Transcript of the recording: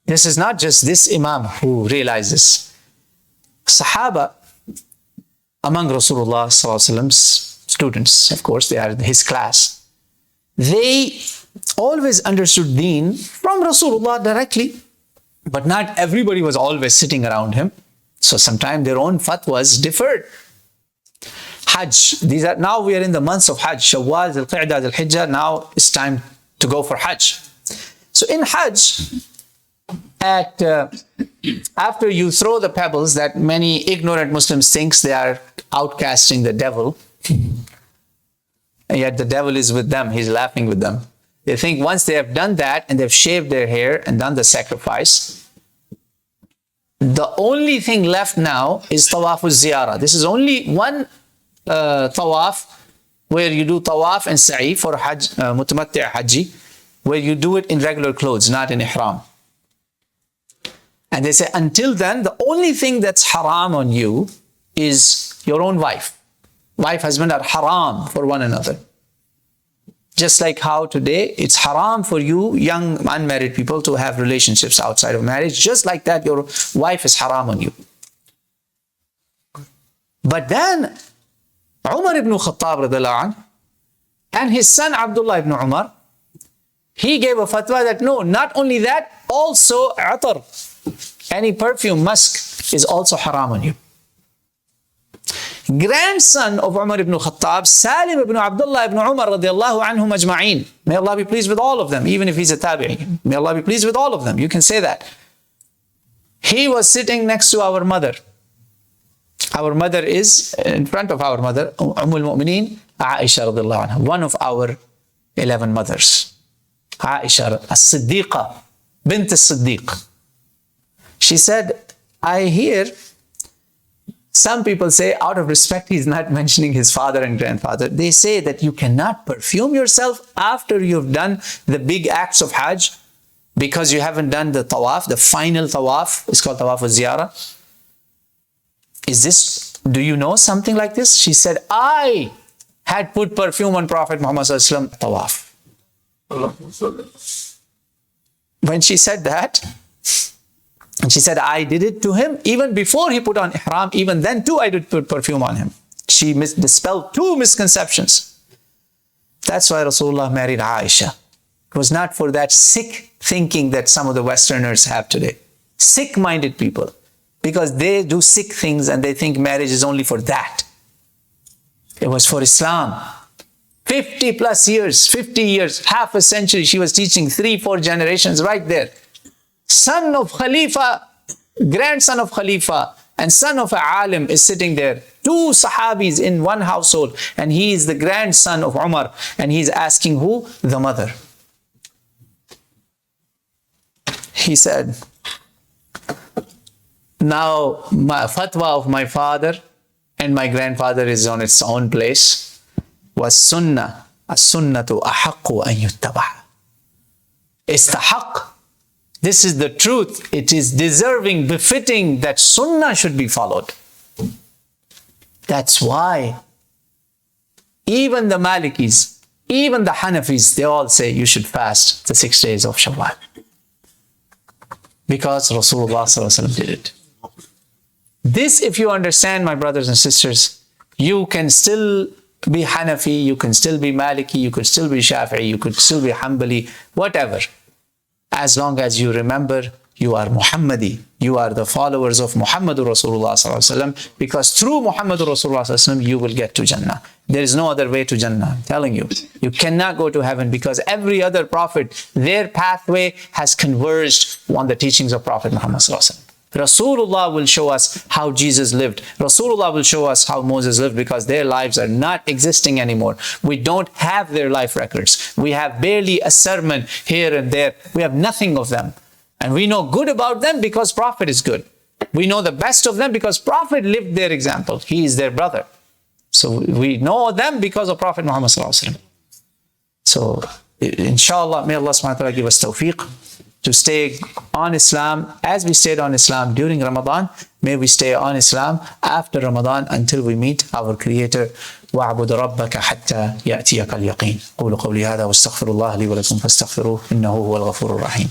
This is not just this Imam who realized this. Sahaba, among Rasulullah's students, of course, they are his class. They always understood deen from Rasulullah directly, but not everybody was always sitting around him. So sometimes their own fatwas differed. Hajj, now we are in the months of Hajj, Shawwal, Dhul-Qa'dah, Dhul-Hijjah, now it's time to go for Hajj. So in Hajj, after you throw the pebbles that many ignorant Muslims think they are outcasting the devil, and yet the devil is with them, he's laughing with them. They think once they have done that and they've shaved their hair and done the sacrifice, the only thing left now is Tawaf Ziyarat. This is only one Tawaf where you do Tawaf and Sa'i for Hajj, Mutamatti' Hajji, where you do it in regular clothes, not in Ihram. And they say, until then, the only thing that's haram on you is your own wife. Wife, husband are haram for one another. Just like how today it's haram for you young unmarried people to have relationships outside of marriage. Just like that, your wife is haram on you. But then Umar ibn Khattab radiallahu anh, and his son Abdullah ibn Umar, he gave a fatwa that no, not only that, also atar, any perfume, musk, is also haram on you. Grandson of Umar ibn Khattab, Salim ibn Abdullah ibn Umar radiallahu anhum ajma'een. May Allah be pleased with all of them, even if he's a tabi'i. May Allah be pleased with all of them. You can say that. He was sitting next to our mother. Our mother is in front of our mother, al-Mu'mineen, Ayesha radiallahu anha, one of our 11 mothers. Ayesha as-Siddiqa, bint as-Siddiq. She said, I hear some people say, out of respect, he's not mentioning his father and grandfather. They say that you cannot perfume yourself after you've done the big acts of Hajj because you haven't done the Tawaf, the final Tawaf. It's called Tawaf al-Ziyarah. Do you know something like this? She said, I had put perfume on Prophet Muhammad sallallahu alaihi wasallam Tawaf. When she said that, and she said, I did it to him even before he put on ihram. Even then too, I did put perfume on him. She dispelled two misconceptions. That's why Rasulullah married Ayesha. It was not for that sick thinking that some of the Westerners have today. Sick-minded people. Because they do sick things and they think marriage is only for that. It was for Islam. 50 plus years, 50 years, half a century, she was teaching 3-4 generations right there. Son of Khalifa, grandson of Khalifa, and son of a alim is sitting there. 2 Sahabis in one household, and he is the grandson of Umar, and he's asking who? The mother. He said, now my fatwa of my father and my grandfather is on its own place. Was sunnah, as-sunnatu ahaqqu an yuttaba'. It's the haqq. This is the truth. It is deserving, befitting that sunnah should be followed. That's why even the Malikis, even the Hanafis, they all say you should fast the 6 days of Shawwal. Because Rasulullah sallallahu alaihi wasallam did it. This, if you understand, my brothers and sisters, you can still be Hanafi, you can still be Maliki, you could still be Shafi'i, you could still be Hanbali, whatever. As long as you remember you are Muhammadi, you are the followers of Muhammadur Rasulullah sallallahu alaihi wasallam, because through Muhammadur Rasulullah sallallahu alaihi wasallam you will get to Jannah. There is no other way to Jannah, I'm telling you. You cannot go to heaven because every other prophet, their pathway has converged on the teachings of Prophet Muhammad sallallahu alaihi wasallam. Rasulullah will show us how Jesus lived. Rasulullah will show us how Moses lived, because their lives are not existing anymore. We don't have their life records. We have barely a sermon here and there. We have nothing of them. And we know good about them because Prophet is good. We know the best of them because Prophet lived their example. He is their brother. So we know them because of Prophet Muhammad sallallahu alaihi wasallam. So inshallah, may Allah subhanahu wa ta'ala give us tawfiq to stay on Islam as we stayed on Islam during Ramadan. May we stay on Islam after Ramadan until we meet our Creator. وَاعْبُدْ رَبَّكَ حَتَّى يَأْتِيَكَ الْيَقِينَ. قولوا قولي هذا واستغفر الله لي ولكم فاستغفروه إنه هو الغفور الرحيم.